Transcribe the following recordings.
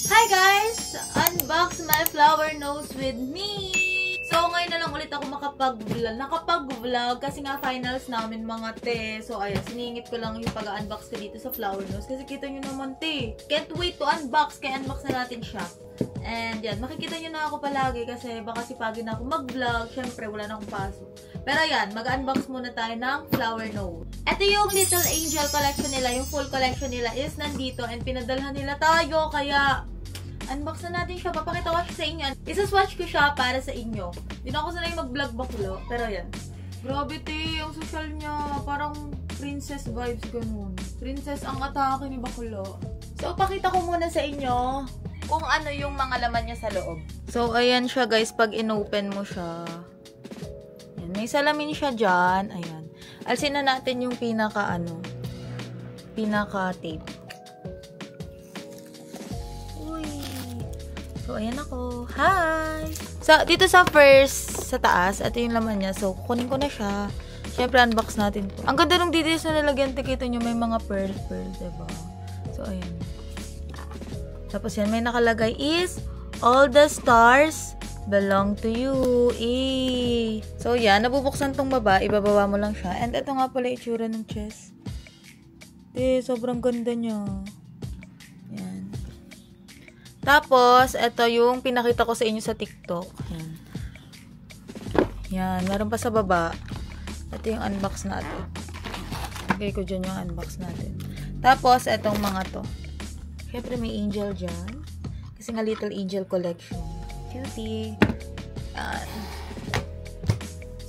Hi guys! Unbox my flower nose with me! So, ngayon na lang ulit ako nakapag-vlog kasi nga finals namin mga te. So, ayan, siningit ko lang yung pag-unbox ko dito sa flower nose kasi kita nyo naman te. Can't wait to unbox, kaya unbox na natin siya. And yan, makikita nyo na ako palagi kasi baka sipagin na ako mag-vlog. Syempre, wala na akong pasok. Pero ayan, mag-unbox muna tayo ng flower nose. Ito yung Little Angel collection nila, yung full collection nila is nandito and pinadalhan nila tayo kaya unbox na natin siya. Papakita ko siya sa inyo. Isa-swatch ko siya para sa inyo. Hindi na ako sanay mag-vlog bakulo. Pero yan. Grabe te, ang social niya. Parang princess vibes ganun. Princess ang atake ni bakulo. So, pakita ko muna sa inyo kung ano yung mga laman niya sa loob. So, ayan siya guys. Pag in-open mo siya. Yan. May salamin siya dyan. Ayan. Alsin na natin yung pinaka-tape. So, ayan ako. Hi! So, dito sa taas, ito yung laman niya. So, kukunin ko na siya. Siyempre, unbox natin po. Ang ganda ng details na nalagyan. Kita nyo, may mga pearl, diba? So, ayan. Tapos yan, may nakalagay is, all the stars belong to you. Eh. So, yan. Nabubuksan tong baba. Ibababa mo lang siya. And ito nga pala itsura ng chest. Sobrang ganda niya. Yan. Tapos, ito yung pinakita ko sa inyo sa TikTok. Yan. Yan. Meron pa sa baba. Ito yung unbox natin. Lagay ko dyan yung unbox natin. Tapos, itong mga to. Siyempre, may angel dyan. Kasi nga Little Angel collection. Cutie. Yan.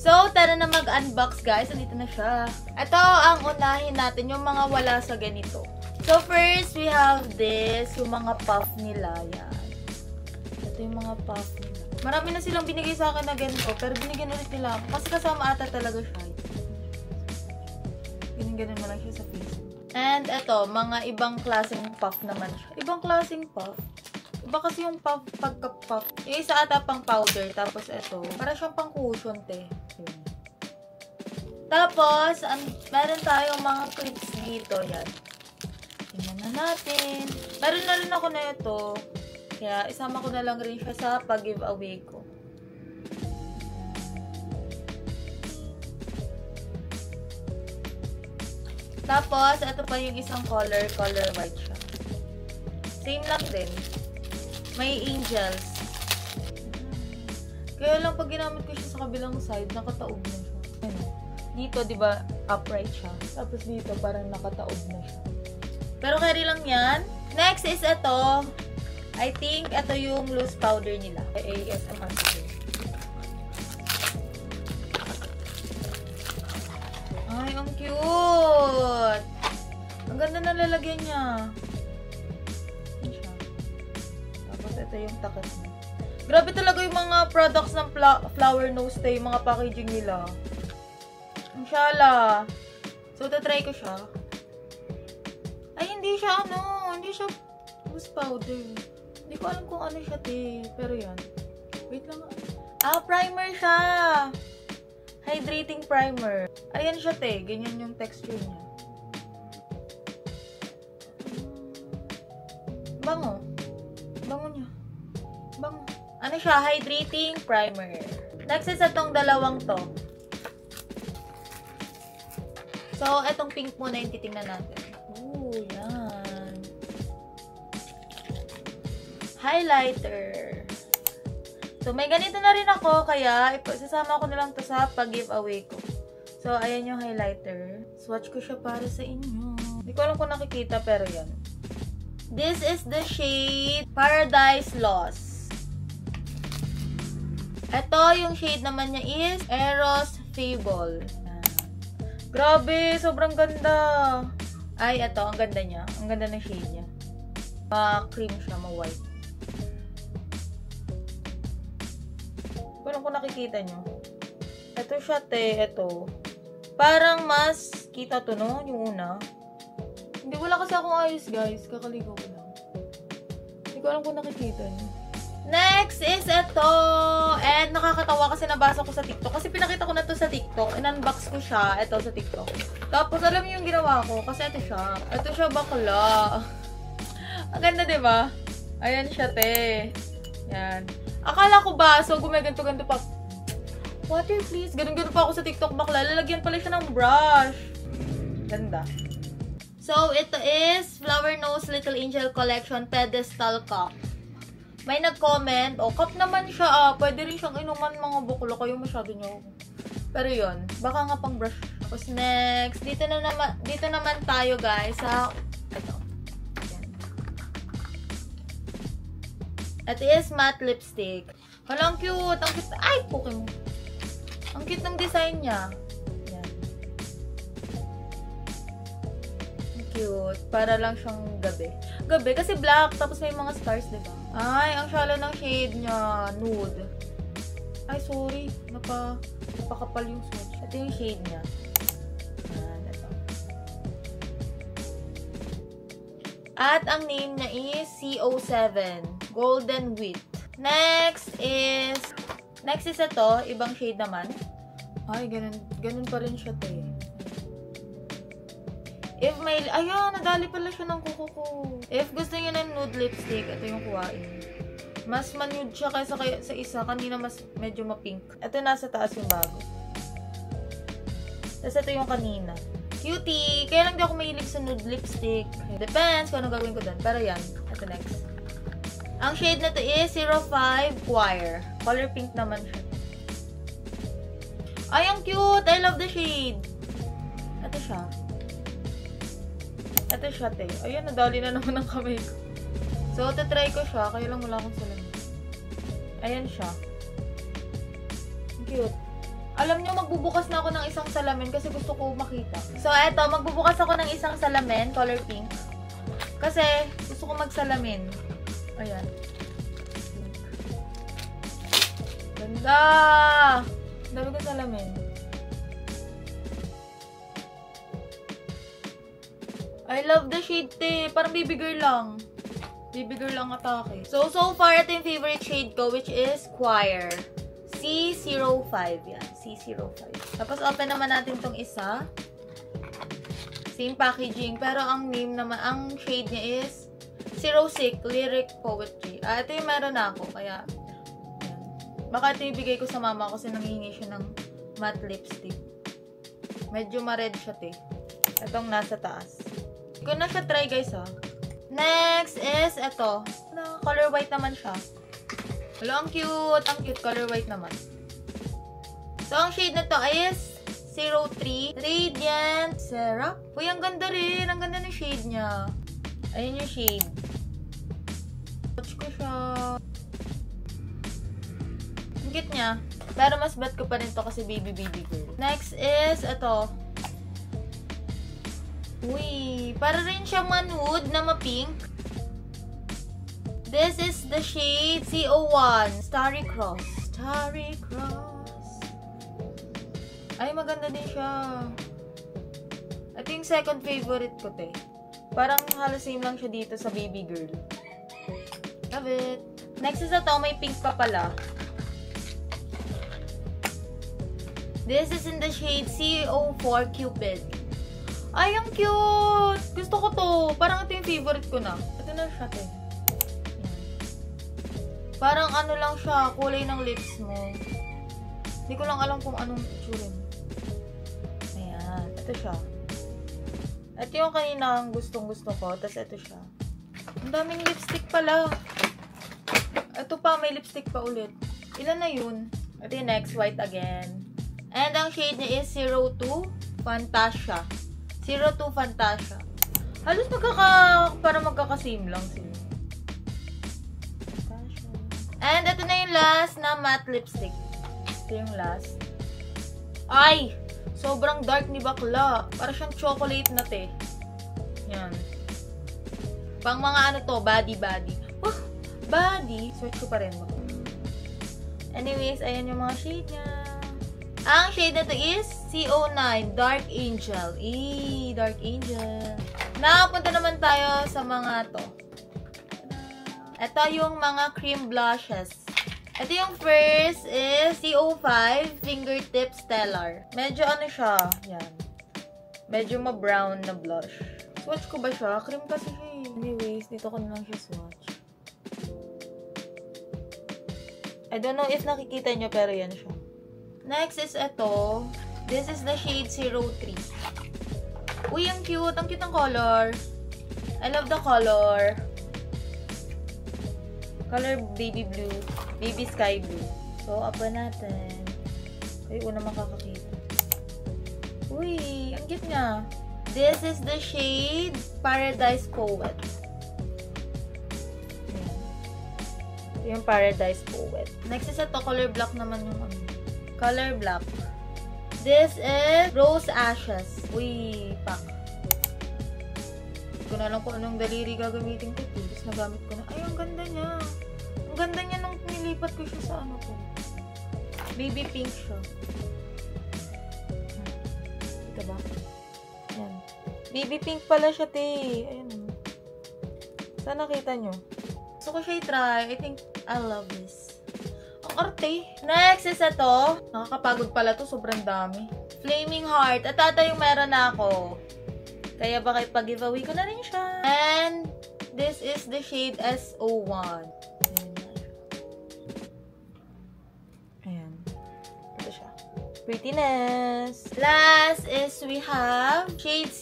So, tara na mag-unbox, guys. Andito na siya. Ito ang unahin natin. Yung mga wala sa ganito. So, first, we have this, yung mga puff nila, yan. Ito yung mga puff nila. Marami na silang binigay sa akin na ganito, pero binigyan ulit nila ako. Kasi kasama ata talaga siya. Binigyan mo lang siya sa face. And ito, mga ibang klaseng puff naman siya. Ibang klaseng puff. Iba kasi yung puff, pagka-puff. Yung isa ata pang powder, tapos ito, para siyang pang cushion, te. Yun. Tapos, meron tayong mga clips dito, yan. Tingnan na natin. Meron na rin ako na ito. Kaya isama ko na lang rin siya sa pag-giveaway ko. Tapos, ito pa yung isang color white siya. Same lang din. May angels. Kaya lang pag ginamit ko siya sa kabilang side, nakataob na siya. Dito, di ba, upright siya. Tapos dito, parang nakataob na siya. Pero carry lang yan. Next is ito. I think ito yung loose powder nila. ASMR. Ay, ang cute! Ang ganda na lalagyan niya. Tapos ito yung takot niya. Grabe talaga yung mga products ng flower nose tayo. Yung mga packaging nila. Ang syala. So, tatry ko siya. Ay, hindi siya loose powder. Hindi ko alam kung ano siya, te. Pero yan. Wait lang. Primer siya. Hydrating primer. Ayan siya, te. Ganyan yung texture niya. Bango. Bango niya. Bango. Ano siya? Hydrating primer. Next is itong dalawang to. So, itong pink muna yung titingnan natin. Yan. Highlighter. So, may ganito na rin ako, kaya isasama ko na lang to sa pag-giveaway ko. So, ayan yung highlighter. Swatch ko siya para sa inyo. Hindi ko alam kung nakikita, pero yan. This is the shade Paradise Lost. Ito, yung shade naman niya is Eros Fable. Grabe, sobrang ganda. Ay, ito, ang ganda niya. Ang ganda ng shade niya. Ma-cream siya, ma-white. Parang kung nakikita nyo. Ito siya, te. Ito. Parang mas kita to, no? Yung una. Hindi, wala kasi akong ayos, guys. Kakaligo ko lang. Hindi ko alam kung nakikita nyo. Next is ito. And nakakatawa kasi nabasa ko sa TikTok. Kasi pinakita ko na to sa TikTok. In-unbox ko siya. Ito sa TikTok. Tapos alam niyo yung ginawa ko. Kasi ito siya. Ito siya bakla. Ang ganda, diba? Ayan siya, te. Yan. Akala ko ba, so gumaganto-ganto pa. Water, please. Ganun-ganun pa ako sa TikTok, bakla. Lalagyan pala siya ng brush. Ganda. So, ito is Flower Nose Little Angel Collection Pedestal Cup. May nag-comment, cup naman siya, pwede rin siyang inuman mga buklo, kayo masyado nyo. Pero yun, baka nga pang brush. Tapos next, dito naman tayo guys, sa, ito. Ito is matte lipstick. Halang cute, ang cute, ay, pukin mo. Ang cute ng design niya. Yan. Cute, para lang siyang gabi. Gabi, kasi black, tapos may mga stars, diba? Ay, ang shallow ng shade niya. Nude. Ay, sorry. Napakapal yung swatch. Ito yung shade niya. Ayan, ito. At ang name niya is CO7. Golden Wheat. Next is ito. Ibang shade naman. Ay, ganun pa rin siya, te. If may, ayun, nadali pala siya ng kuko ko. If gusto niyo ng nude lipstick, ito yung kuhain. Mas manude siya kaysa sa isa. Kanina mas medyo ma-pink. Ito nasa taas yung bago. Tapos ito yung kanina. Cutie! Kaya lang di ako mahilig sa nude lipstick. Depends kung ano gagawin ko doon. Pero yan. Ito next. Ang shade na to is 05 Choir. Color pink naman siya. Ay, ang cute! I love the shade. Ito siya. Ito siya, te. Ayun, nadali na naman ang kamay ko. So, try ko siya. Kaya lang wala akong salamin. Ayan siya. Cute. Alam nyo, magbubukas na ako ng isang salamin kasi gusto ko makita. So, eto. Magbubukas ako ng isang salamin. Color pink. Kasi, gusto ko magsalamin. Ayan. Ganda! Dami ko salamin. I love the shade, te. Parang baby girl lang. Baby girl lang atake. So far, ito yung favorite shade ko, which is Choir. C05. Yan. C05. Tapos, open naman natin tong isa. Same packaging. Pero, ang name naman, ang shade niya is 06 Lyric Poetry. Ito yung meron na ako. Kaya, yan. Baka ito ibigay ko sa mama kasi nanghihingi siya ng matte lipstick. Medyo ma-red siya, te. Itong nasa taas. Hindi ko na siya try, guys, ha. Next is ito. Color white naman siya. Wala, ang cute. Ang cute. Color white naman. So, ang shade na to is 03 Radiant Syrup. Uy, ang ganda rin. Ang ganda ng shade niya. Ayun yung shade. Watch ko siya. Ang cute niya. Pero mas bet ko pa rin to kasi baby girl. Next is ito. Uy, para rin siya manude na ma-pink. This is the shade CO1. Starry Cross. Starry Cross. Ay, maganda din siya. Ito yung second favorite ko, te. Parang halos same lang siya dito sa baby girl. Love it. Next is ito. May pink pa pala. This is in the shade CO4 Cupid. Ay, ang cute! Gusto ko to. Parang ito yung favorite ko na. Ito na siya, te. Parang ano lang siya, kulay ng lips mo. Hindi ko lang alam kung anong itsura. Ayan. Ito siya. Ito yung kanina ang gustong-gusto ko. Tapos ito siya. Ang daming lipstick pala. Ito pa, may lipstick pa ulit. Ilan na yun? Ito yung next, white again. And ang shade niya is 02 Fantasia. 02 Fantasia. Halos parang magkakasame lang sila. Fantasia. And ito na yung last na matte lipstick. Ito yung last. Ay! Sobrang dark ni bakla. Para siyang chocolate na, te. Yan. Pang mga ano to, body. Body. Search ko pa rin. Anyways, ayan yung mga shade niya. Ang shade na to is CO9 Dark Angel. Dark Angel. Nakapunta naman tayo sa mga to. Ito yung mga cream blushes. Ito yung first is CO5 Fingertip Stellar. Medyo ano siya. Yan. Medyo ma-brown na blush. Swatch ko ba siya? Cream kasi siya. Anyways, dito ko na lang siya swatch. I don't know if nakikita nyo, pero yan siya. Next is ito. This is the shade 03. Uy, ang cute. Ang cute ng color. I love the color. Color baby blue. Baby sky blue. So, upan natin. Ay, una makakakita. Uy, ang cute niya. This is the shade Paradise Poet. Ayan. Ito yung Paradise Poet. Next is ito. Color black naman yung ano. Color black. This is Rose Ashes. Uy, pak. Hindi ko na lang kung anong daliri gagamitin ko. Tapos nagamit ko na. Ay, ang ganda niya. Ang ganda niya nung nilipat ko siya sa ano ko. Baby pink siya. Ito ba? Ayan. Baby pink pala siya, te. Ayan. Saan nakita nyo? Gusto ko siya i-try. I think I love this. Ang arte. Next is ito. Nakakapagod pala to. Sobrang dami. Flaming Heart. At ito yung meron na ako. Kaya baka ipag-giveaway ko na rin siya. And this is the shade S01. Ayan. Ito siya. Prettiness. Last is we have shade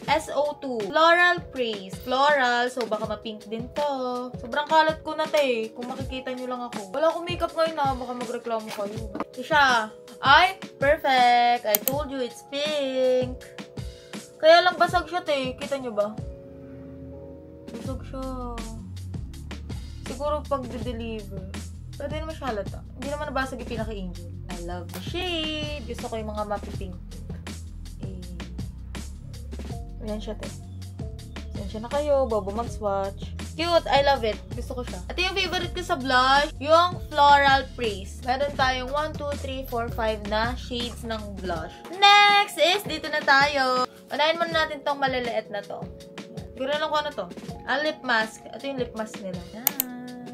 SO2. Floral Praise. Floral. So, baka ma-pink din to. Sobrang kalat ko na, te. Kung makikita nyo lang ako. Wala akong makeup ngayon na. Baka magreklamo kayo. Ito siya. Ay, perfect. I told you it's pink. Kaya lang basag siya, te. Kita nyo ba? Basag siya. Siguro pag de-deliver. Pero di naman siya halata. Hindi naman nabasag yung pinaka-angel. I love the shade. Gusto ko yung mga mapi-pink. Ayan siya, te. Ayan siya na kayo. Bobo mag-swatch. Cute. I love it. Gusto ko siya. At yung favorite ko sa blush, yung Floral Praise. Meron tayong 1, 2, 3, 4, 5 na shades ng blush. Next is, dito na tayo. Unahin muna natin tong maliliit na to. Ganoon lang ko ano to. Ang lip mask. Ito yung lip mask nila. Yan.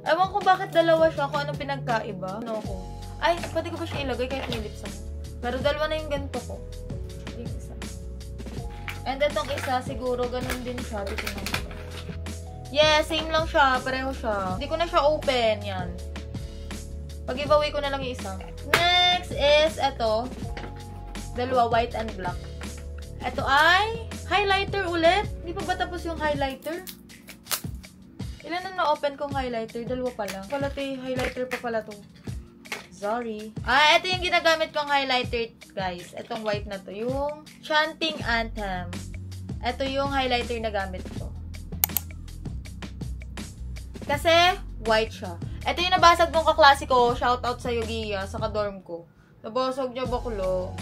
Ewan ko bakit dalawa siya. Kung anong pinagkaiba. Ano ko. Ay, pwede ko ba siya ilagay kahit may lips ako. Pero dalawa na yung ganito ko. And itong isa, siguro, ganun din siya. Dito lang siya. Yeah, same lang siya. Pareho siya. Hindi ko na siya open. Yan. Pag-giveaway ko na lang yung isa. Next is, ito. Dalawa, white and black. Ito ay highlighter ulit. Hindi pa ba tapos yung highlighter? Ilan ang na-open kong highlighter? Dalawa pa lang. Pala ito, highlighter pa pala to. Sorry. Ito yung ginagamit kong highlighter, guys. Itong white na to. Yung Chanting Anthem. Ito yung highlighter na gamit ko. Kasi, white siya. Ito yung nabasag nung kaklase ko. Shoutout sa Yogiya, sa kadorm ko. Nabasag niya baklo.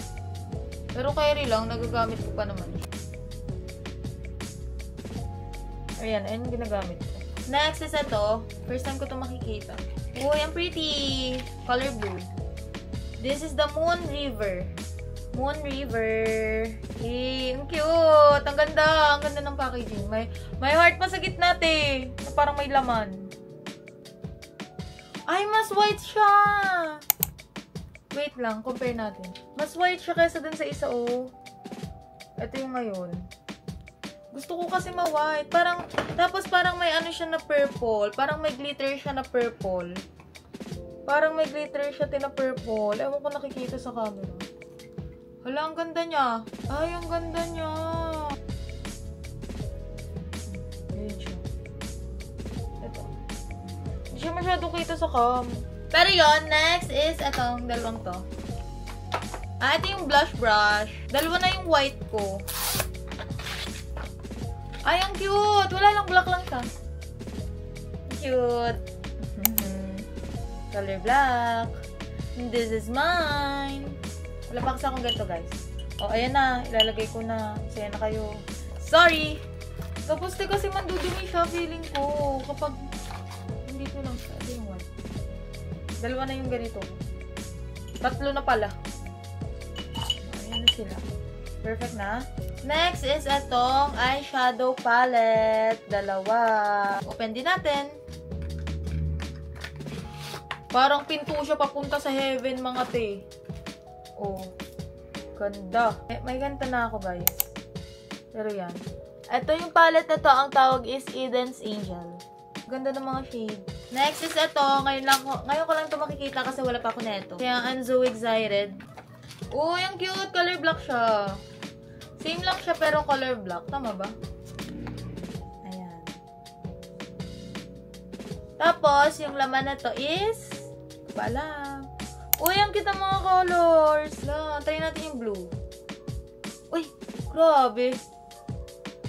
Pero carry lang, nagagamit ko pa naman. Ayan, ayun yung ginagamit ko. Next is ito. First time ko ito makikita. Uy, ang pretty! Color blue. This is the Moon River. Moon River. Hey, ang cute! Ang ganda! Ang ganda ng packaging. May heart pa sa gitna, te. Parang may laman. Ay, mas white siya! Wait lang, compare natin. Mas white siya kaysa dun sa isa, oh. Ito yung ngayon. Gusto ko kasi ma-white. Tapos parang may ano siya na purple. Parang may glitter siya na purple. Parang may glitter siya na purple. Ewan ko nakikita sa camera. Hala, ang ganda niya. Ay, ang ganda niya. Ayan siya. Ito. Hindi siya masyadong kita sa cam. Pero yon, next is itong dalawang to. Ito yung blush brush. Dalawa na yung white ko. Ay, ang cute! Wala lang, black lang siya. Cute. Color black. This is mine. Wala pa kasi akong ganito, guys. O, ayan na. Ilalagay ko na. Saya na kayo. Sorry! Tapos kasi mandudumi siya, feeling ko. Kapag hindi ko lang siya. Ito yung white. Dalawa na yung ganito. Tatlo na pala. Ayan na sila. Perfect na. Next is itong eyeshadow palette. Dalawa. Open din natin. Parang pinto siya papunta sa heaven, mga te. Oh. Ganda. May ganda na ako, guys. Pero yan. Ito yung palette na to. Ang tawag is Eden's Angel. Ganda ng mga shade. Next is ito. Ngayon ko lang ito makikita kasi wala pa ako neto. Kaya I'm so excited. Oh, yung cute. Color black siya. Same lang siya pero color black. Tama ba? Ayan. Tapos, yung laman na to is bala. Uy, ang kita mga colors. Try natin yung blue. Uy, grabe.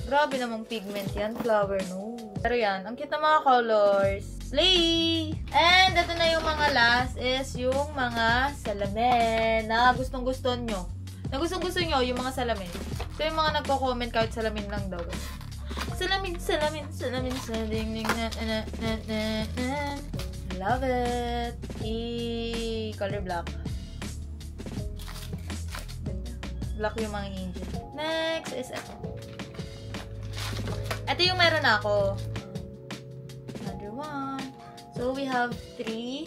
Grabe namang pigment yan. Flower nose. Pero yan, ang kita mga colors. Slay! And ito na yung mga last is yung mga salamin na gustong-gusto nyo. Na gustong-gusto nyo yung mga salamin. So yung mga nagko-comment kahit salamin lang daw. Salamin. Love it. Color black. Black yung mga angel. Next is ito. Ito yung meron ako. Another one. So, we have 3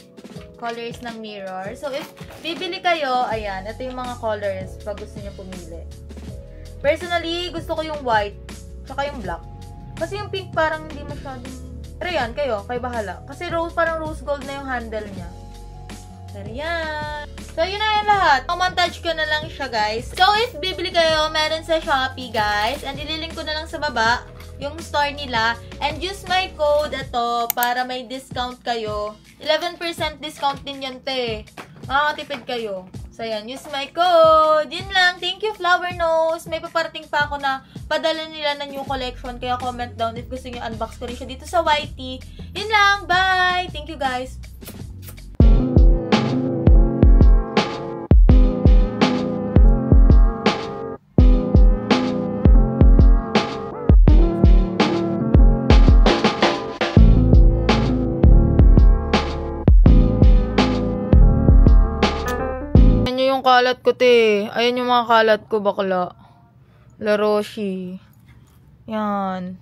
colors ng mirror. So, if bibili kayo, ayan, ito yung mga colors pag gusto nyo pumili. Personally, gusto ko yung white, tsaka yung black. Kasi yung pink parang hindi masyadong... Pero yan, kayo bahala. Kasi parang rose gold na yung handle niya. Pero yan. So, yun na yung lahat. Montage ko na lang siya, guys. So, if bibili kayo, meron sa Shopee, guys. And ililink ko na lang sa baba yung store nila. And use my code ito para may discount kayo. 11% discount din yun, te. Makakatipid kayo. So, yan. Use my code. Yun lang. Thank you, Flower Nose. May paparating pa ako na padala nila na new collection. Kaya comment down if gusto nyo unbox ko rin siya dito sa YT. Yun lang. Bye! Thank you, guys. Yung kalat ko, te. Ayan yung mga kalat ko, bakla. La Roshi. Yan.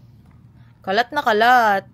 Kalat na kalat.